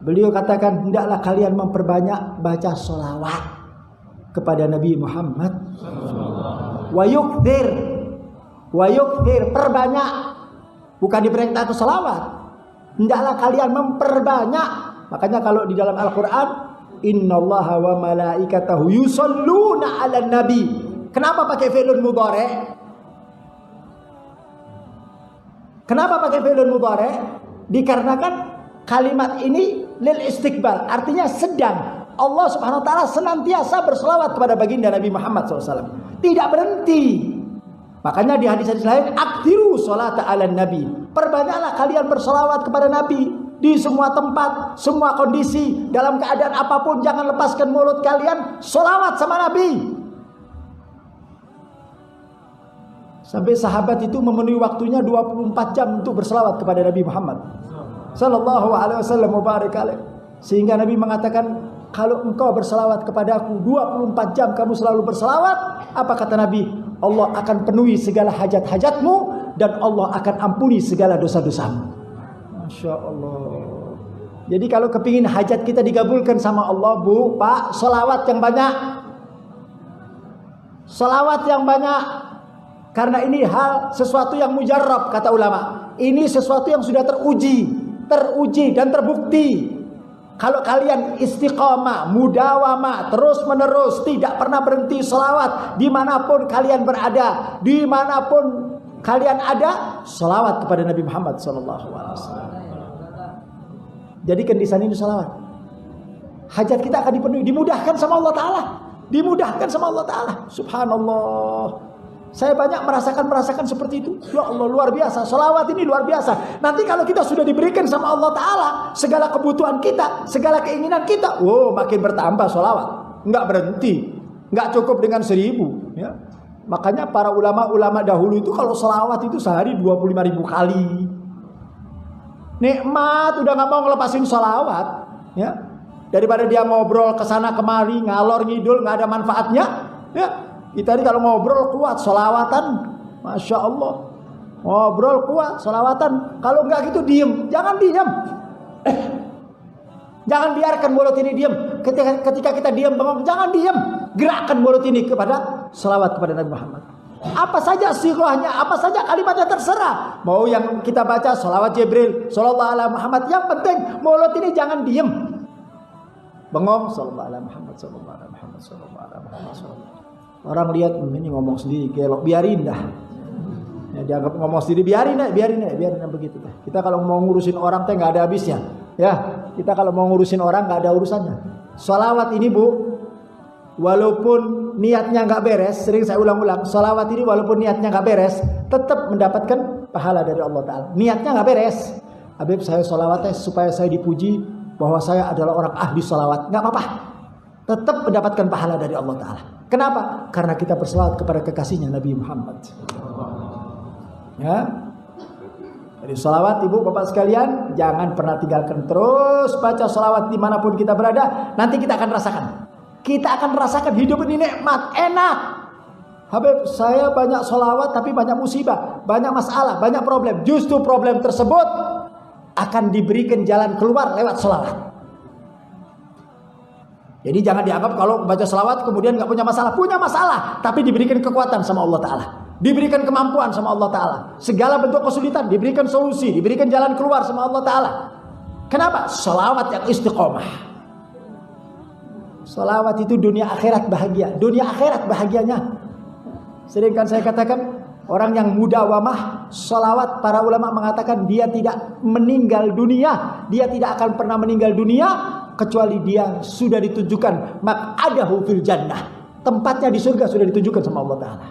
Beliau katakan, hendaklah kalian memperbanyak baca sholawat kepada Nabi Muhammad. Wa yukthir, perbanyak. Bukan diperintah ke sholawat. Hendaklah kalian memperbanyak. Makanya kalau di dalam Al-Quran, innallaha wa malaikatahu yusholluna 'alan nabi. Kenapa pakai fi'lun mudhari'? Kenapa pakai fi'lun mudhari'? Dikarenakan kalimat ini lil istiqbal, artinya sedang. Allah Subhanahu wa taala senantiasa berselawat kepada baginda Nabi Muhammad SAW. Tidak berhenti. Makanya di hadis-hadis lain, aktiru sholata 'alan nabi. Perbanyaklah kalian berselawat kepada Nabi di semua tempat, semua kondisi, dalam keadaan apapun. Jangan lepaskan mulut kalian selawat sama Nabi. Sampai sahabat itu memenuhi waktunya 24 jam untuk berselawat kepada Nabi Muhammad sallallahu alaihi wasallam mubarak alaih. Sehingga Nabi mengatakan, kalau engkau berselawat kepadaku 24 jam kamu selalu berselawat, apa kata Nabi? Allah akan penuhi segala hajat-hajatmu dan Allah akan ampuni segala dosa-dosamu. Masya Allah. Jadi kalau kepingin hajat kita digabulkan sama Allah, Bu, Pak, selawat yang banyak. Selawat yang banyak. Karena ini hal sesuatu yang mujarrab, kata ulama. Ini sesuatu yang sudah teruji dan terbukti. Kalau kalian istiqamah, mudawamah, terus menerus, tidak pernah berhenti selawat, dimanapun kalian berada, dimanapun kalian ada, selawat kepada Nabi Muhammad SAW. Jadikan lisan ini selawat. Hajat kita akan dipenuhi, dimudahkan sama Allah Ta'ala. Dimudahkan sama Allah Ta'ala. Subhanallah. Saya banyak merasakan seperti itu. Ya Allah, luar biasa. Selawat ini luar biasa. Nanti kalau kita sudah diberikan sama Allah Ta'ala segala kebutuhan kita, segala keinginan kita, makin bertambah selawat. Enggak berhenti. Enggak cukup dengan 1000. Ya. Makanya para ulama-ulama dahulu itu kalau selawat itu sehari 25.000 kali. Nikmat, udah gak mau ngelepasin selawat. Ya. Daripada dia ngobrol kesana kemari, ngalor ngidul, gak ada manfaatnya. Ya. Kita ini kalau ngobrol kuat, sholawatan, Masya Allah. Ngobrol kuat, sholawatan. Kalau enggak gitu diem, jangan diem. Jangan biarkan mulut ini diem. Ketika kita diem, jangan diem. Gerakkan mulut ini kepada sholawat kepada Nabi Muhammad. Apa saja sirahnya, apa saja kalimatnya terserah. Mau yang kita baca sholawat Jibril, sallallahu alaihi Muhammad. Yang penting mulut ini jangan diem. Bengong, sallallahu alaihi Muhammad, sallallahu alaihi Muhammad, sallallahu alaihi Muhammad. Orang lihat ini ngomong sendiri, gelok, biarin dah. Ya, dianggap ngomong sendiri, biarin begitu dah. Kita kalau mau ngurusin orang teh nggak ada habisnya. Ya, kita kalau mau ngurusin orang nggak ada urusannya. Sholawat ini, Bu, walaupun niatnya nggak beres, sering saya ulang-ulang. Sholawat ini walaupun niatnya nggak beres, tetap mendapatkan pahala dari Allah Ta'ala. Niatnya nggak beres. Habib, saya sholawat supaya saya dipuji bahwa saya adalah orang ahli sholawat. Nggak apa-apa. Tetap mendapatkan pahala dari Allah Ta'ala. Kenapa? Karena kita berselawat kepada kekasihnya Nabi Muhammad. Ya. Jadi selawat, ibu bapak sekalian, jangan pernah tinggalkan. Terus baca selawat dimanapun kita berada. Nanti kita akan rasakan. Kita akan rasakan hidup ini nikmat, enak. Habib, saya banyak selawat tapi banyak musibah, banyak masalah, banyak problem. Justru problem tersebut akan diberikan jalan keluar lewat selawat. Jadi jangan dianggap kalau baca selawat kemudian gak punya masalah. Punya masalah, tapi diberikan kekuatan sama Allah Ta'ala. Diberikan kemampuan sama Allah Ta'ala. Segala bentuk kesulitan diberikan solusi, diberikan jalan keluar sama Allah Ta'ala. Kenapa? Selawat yang istiqomah. Selawat itu dunia akhirat bahagia. Dunia akhirat bahagianya. Sering kan saya katakan, orang yang mudawamah selawat, para ulama mengatakan dia tidak meninggal dunia. Dia tidak akan pernah meninggal dunia kecuali dia sudah ditujukan maq'adahu fil jannah. Tempatnya di surga sudah ditujukan sama Allah Ta'ala.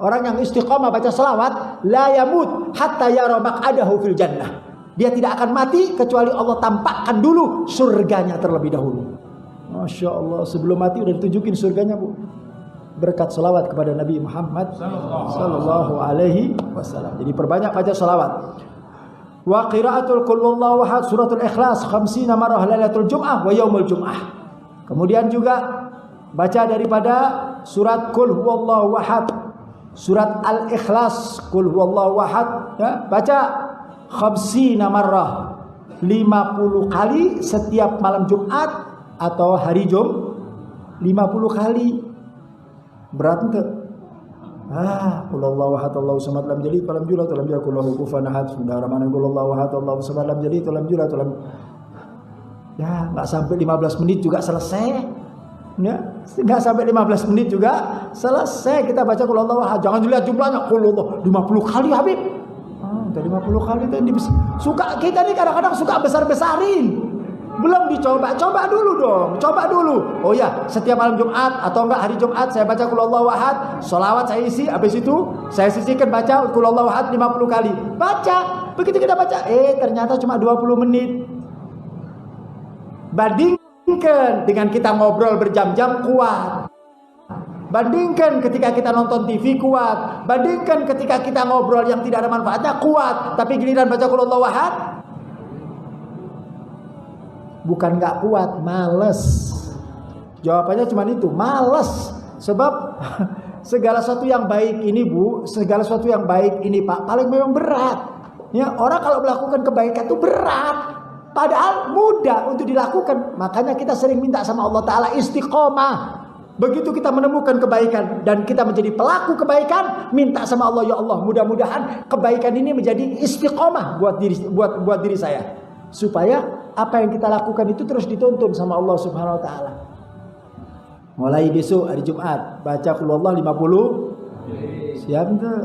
Orang yang istiqamah baca selawat, la yamut hatta yara maq'adahu fil jannah. Dia tidak akan mati kecuali Allah tampakkan dulu surganya terlebih dahulu. Masya Allah, sebelum mati udah ditunjukin surganya, Bu. Berkat selawat kepada Nabi Muhammad sallallahu alaihi wasallam. Jadi perbanyak baca selawat. Wa qiraatul qul huwallahu ahad, suratul ikhlas 50 marrah lailatul jum'ah wa yaumul jum'ah. Kemudian juga baca daripada surat qul huwallahu ahad, surat al-ikhlas qul huwallahu ahad, ya, baca 50 marrah. 50 kali setiap malam Jumat atau hari 50 kali. Berat enggak? Qul Allahu ahad Allahu samad lam yalid wa lam yulad wa lam yakul lahu kufuwan ahad. Bismillahirrahmanirrahim. Qul Allahu ahad Allahu samad lam yalid wa lam yulad wa lam. Ya, enggak sampai 15 menit juga selesai. Ya, enggak sampai 15 menit juga selesai kita baca Qul Allahu ahad. Jangan dilihat jumlahnya. Qul Allah 50 kali Habib. Dari 50 kali tadi suka kita nih kadang-kadang suka besar-besarin. Belum dicoba, coba dulu dong, coba dulu. Oh ya, setiap malam Jumat atau enggak hari Jumat saya baca Qul Allahu ahad, sholawat saya isi, habis itu saya sisihkan baca Qul Allahu ahad 50 kali. Baca, begitu kita baca, ternyata cuma 20 menit. Bandingkan dengan kita ngobrol berjam-jam kuat. Bandingkan ketika kita nonton TV kuat. Bandingkan ketika kita ngobrol yang tidak ada manfaatnya kuat. Tapi giliran baca Qul Allahu ahad, bukan gak kuat, males. Jawabannya cuma itu, males. Sebab segala sesuatu yang baik ini Bu, segala sesuatu yang baik ini Pak, paling memang berat. Ya, orang kalau melakukan kebaikan itu berat. Padahal mudah untuk dilakukan. Makanya kita sering minta sama Allah Ta'ala istiqomah. Begitu kita menemukan kebaikan dan kita menjadi pelaku kebaikan, minta sama Allah, ya Allah, mudah-mudahan kebaikan ini menjadi istiqomah buat diri saya. Supaya apa yang kita lakukan itu terus dituntun sama Allah Subhanahu wa taala. Mulai besok hari Jumat baca Qul Allah 50. Siap enggak?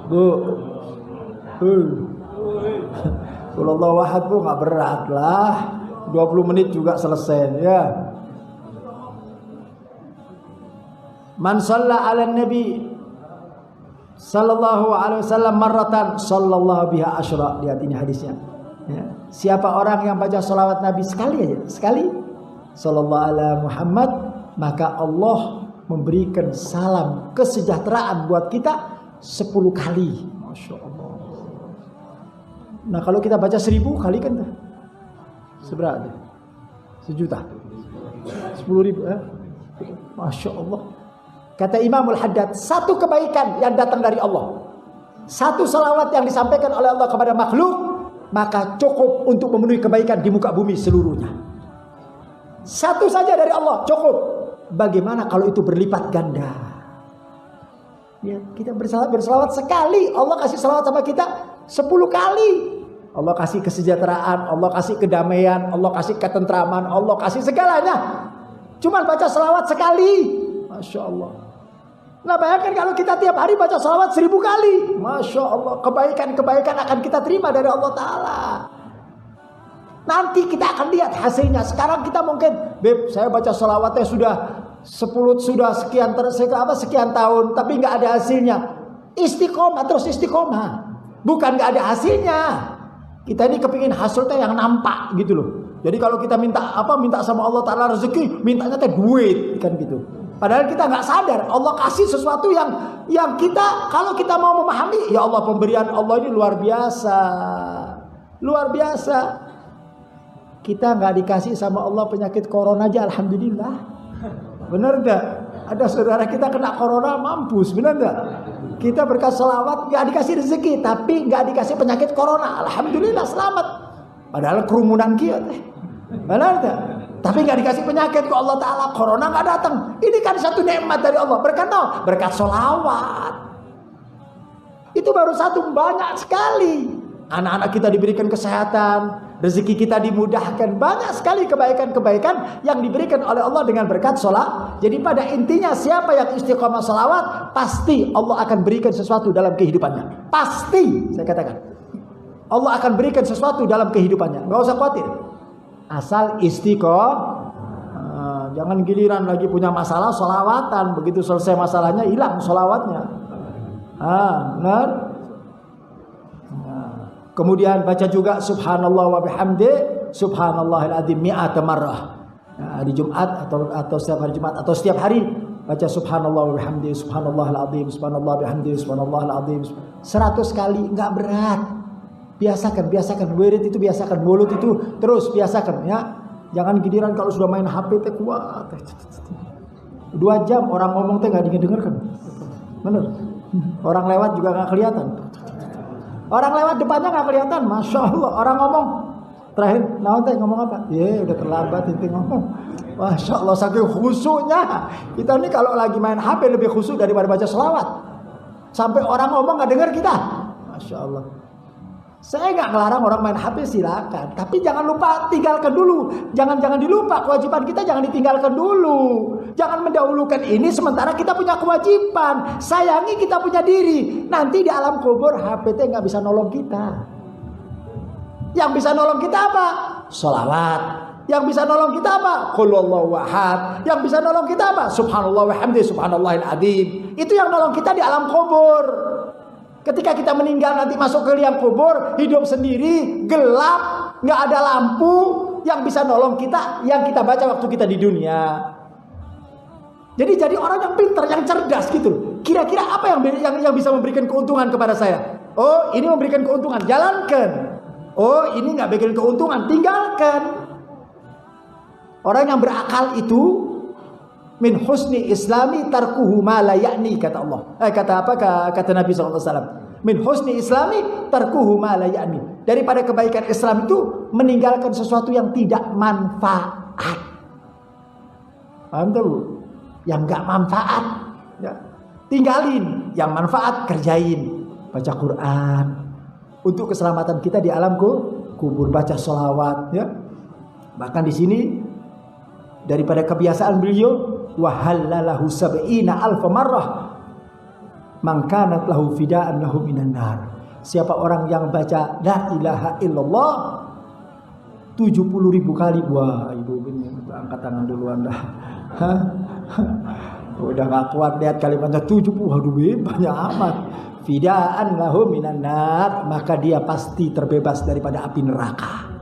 Bu. Qul Allahu ahad Bu enggak berat lah. 20 menit juga selesai ya. Man shalla 'ala nabi sallallahu alaihi wasallam marratan sallallahu biha asyra. Lihat ini hadisnya. Ya. Siapa orang yang baca salawat Nabi sekali aja, sekali sallallahu alaihi Muhammad, maka Allah memberikan salam kesejahteraan buat kita 10 kali. Masya Allah. Nah kalau kita baca 1000 kali kan seberapa? 1 juta, 10.000 Masya Allah. Kata Imamul Haddad, satu kebaikan yang datang dari Allah, satu salawat yang disampaikan oleh Allah kepada makhluk, maka cukup untuk memenuhi kebaikan di muka bumi seluruhnya. Satu saja dari Allah cukup. Bagaimana kalau itu berlipat ganda? Ya, kita bersalawat sekali, Allah kasih salawat sama kita 10 kali. Allah kasih kesejahteraan, Allah kasih kedamaian, Allah kasih ketentraman, Allah kasih segalanya. Cuma baca salawat sekali. Masya Allah. Nah bayangkan kalau kita tiap hari baca salawat 1000 kali. Masya Allah. Kebaikan-kebaikan akan kita terima dari Allah Ta'ala. Nanti kita akan lihat hasilnya. Sekarang kita mungkin, Beb, saya baca salawatnya sudah sekian tahun, tapi nggak ada hasilnya. Istiqomah, terus istiqomah. Bukan nggak ada hasilnya. Kita ini kepingin hasilnya yang nampak gitu loh. Jadi kalau kita minta sama Allah Ta'ala rezeki, mintanya teh duit kan gitu. Padahal kita nggak sadar Allah kasih sesuatu yang kita, kalau kita mau memahami, ya Allah, pemberian Allah ini luar biasa, luar biasa. Kita nggak dikasih sama Allah penyakit corona aja, alhamdulillah. Benar nggak? Ada saudara kita kena corona mampus, benar nggak? Kita berkat selawat nggak dikasih rezeki, tapi nggak dikasih penyakit corona, alhamdulillah selamat. Padahal kerumunan kita, benar nggak? Tapi nggak dikasih penyakit ke Allah Ta'ala, corona nggak datang. Ini kan satu nikmat dari Allah. Berkat sholawat. Itu baru satu, banyak sekali. Anak-anak kita diberikan kesehatan, rezeki kita dimudahkan. Banyak sekali kebaikan-kebaikan yang diberikan oleh Allah dengan berkat sholat. Jadi pada intinya siapa yang istiqomah sholawat, pasti Allah akan berikan sesuatu dalam kehidupannya. Pasti, saya katakan. Allah akan berikan sesuatu dalam kehidupannya. Nggak usah khawatir. Asal istiqomah. Jangan giliran lagi punya masalah sholawatan, begitu selesai masalahnya hilang sholawatnya. Benar. Kemudian baca juga subhanallah wa bihamdi subhanallahil adzim mi'ata marrah. Hari Jumat atau setiap hari Jumat atau setiap hari baca subhanallah wa bihamdi subhanallahil adzim subhanallah bihamdi subhanallahil adzim 100 kali, enggak berat. Biasakan wirid itu biasakan, mulut itu terus biasakan ya. Jangan giliran kalau sudah main HP teh kuat. 2 jam orang ngomong teh enggak didengarkan. Benar. Orang lewat juga enggak kelihatan. Orang lewat depannya enggak kelihatan, Masya Allah. Orang ngomong Terakhir, teh ngomong apa? Udah terlambat itu ngomong. Masya Allah, saking khusyuknya. Kita ini kalau lagi main HP lebih khusyuk daripada baca selawat. Sampai orang ngomong gak dengar kita. Masya Allah. Saya gak ngelarang orang main HP, silakan. Tapi jangan lupa tinggalkan dulu. Jangan dilupa kewajiban kita, jangan ditinggalkan dulu. Jangan mendahulukan ini sementara kita punya kewajiban. Sayangi kita punya diri. Nanti di alam kubur HP gak bisa nolong kita. Yang bisa nolong kita apa? Sholawat. Yang bisa nolong kita apa? Qul huwallahu ahad. Yang bisa nolong kita apa? Subhanallah wa hamdi subhanallahil adzim. Itu yang nolong kita di alam kubur. Ketika kita meninggal nanti masuk ke liang kubur, hidup sendiri, gelap, nggak ada lampu, yang bisa nolong kita, yang kita baca waktu kita di dunia. Jadi orang yang pintar, yang cerdas gitu. Kira-kira apa yang bisa memberikan keuntungan kepada saya? Oh, ini memberikan keuntungan, jalankan. Oh, ini nggak bikin keuntungan, tinggalkan. Orang yang berakal itu min husni islami tarkuhu ma la ya'ni, kata Allah. Kata Nabi SAW. Min husni islami tarkuhu ma la ya'ni. Daripada kebaikan Islam itu meninggalkan sesuatu yang tidak manfaat. Paham tak, Bu? Yang enggak manfaat, ya. Tinggalin. Yang manfaat kerjain. Baca Quran. Untuk keselamatan kita di alam kubur, baca sholawat, ya. Bahkan di sini daripada kebiasaan beliau, wa halalahu sab'ina alfa marrah man kanat lahu fidaan lahu minan nar. Siapa orang yang baca la ilaha illallah 70.000 kali. Wah, ibu ini angkat tangan duluan dah. Udah gak kuat lihat kalimatnya 70. Waduh, banyak amat. Fidaan lahu minan nar, maka dia pasti terbebas daripada api neraka.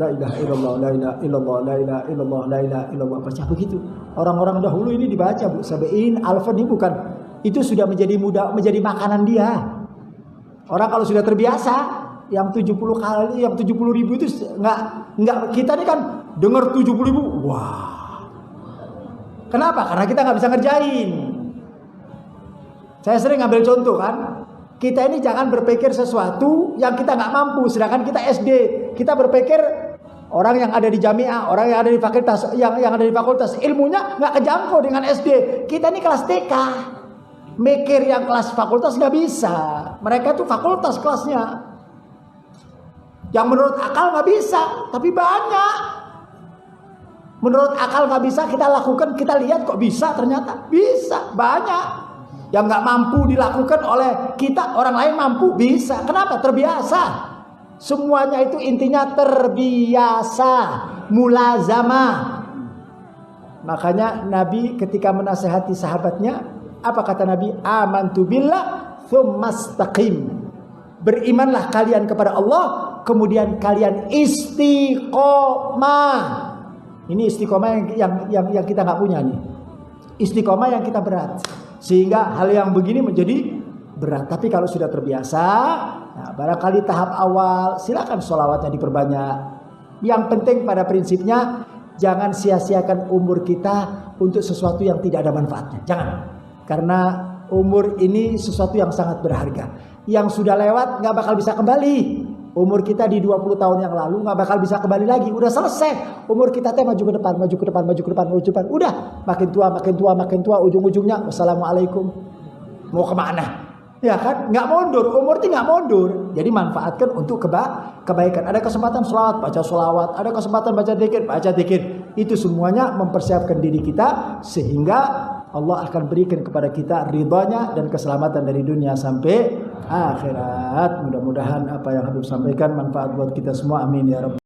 La ilaha illallah, la ilaha illallah, la ilaha illallah, la ilaha illallah. Baca begitu. Orang-orang dahulu ini dibaca, Bu. Sabain alfa ini bukan, itu sudah menjadi makanan dia. Orang kalau sudah terbiasa, yang 70 kali, yang 70.000 itu enggak, kita ini kan dengar 70.000. Wah. Kenapa? Karena kita nggak bisa ngerjain. Saya sering ngambil contoh kan. Kita ini jangan berpikir sesuatu yang kita nggak mampu. Sedangkan kita SD, kita berpikir orang yang ada di jamiah, orang yang ada di fakultas, yang ada di fakultas ilmunya nggak kejangkau dengan SD. Kita ini kelas TK, mikir yang kelas fakultas nggak bisa. Mereka tuh fakultas kelasnya. Yang menurut akal nggak bisa, tapi banyak. Menurut akal nggak bisa kita lakukan, kita lihat kok bisa, ternyata bisa, banyak. Yang nggak mampu dilakukan oleh kita, orang lain mampu, bisa. Kenapa? Terbiasa. Semuanya itu intinya terbiasa, mulazamah. Makanya Nabi ketika menasehati sahabatnya, apa kata Nabi? Amantu billah tsumastaqim. Berimanlah kalian kepada Allah, kemudian kalian istiqomah. Ini istiqomah yang kita nggak punya nih. Istiqomah yang kita berat. Sehingga hal yang begini menjadi berat. Tapi kalau sudah terbiasa, nah barangkali tahap awal silakan sholawatnya diperbanyak. Yang penting pada prinsipnya jangan sia-siakan umur kita untuk sesuatu yang tidak ada manfaatnya. Jangan. Karena umur ini sesuatu yang sangat berharga. Yang sudah lewat nggak bakal bisa kembali. Umur kita di 20 tahun yang lalu nggak bakal bisa kembali lagi. Udah selesai. Umur kita teh maju ke depan, maju ke depan, maju ke depan, maju ke depan. Udah makin tua, makin tua, makin tua. Ujung-ujungnya wassalamualaikum. Mau kemana? Ya kan? Nggak mundur. Umur itu nggak mundur. Jadi manfaatkan untuk kebaikan. Ada kesempatan sholawat, baca sholawat. Ada kesempatan baca dzikir, baca dzikir. Itu semuanya mempersiapkan diri kita sehingga Allah akan berikan kepada kita ridhanya dan keselamatan dari dunia sampai akhirat. Mudah-mudahan apa yang Habib sampaikan manfaat buat kita semua. Amin ya rabbal alamin.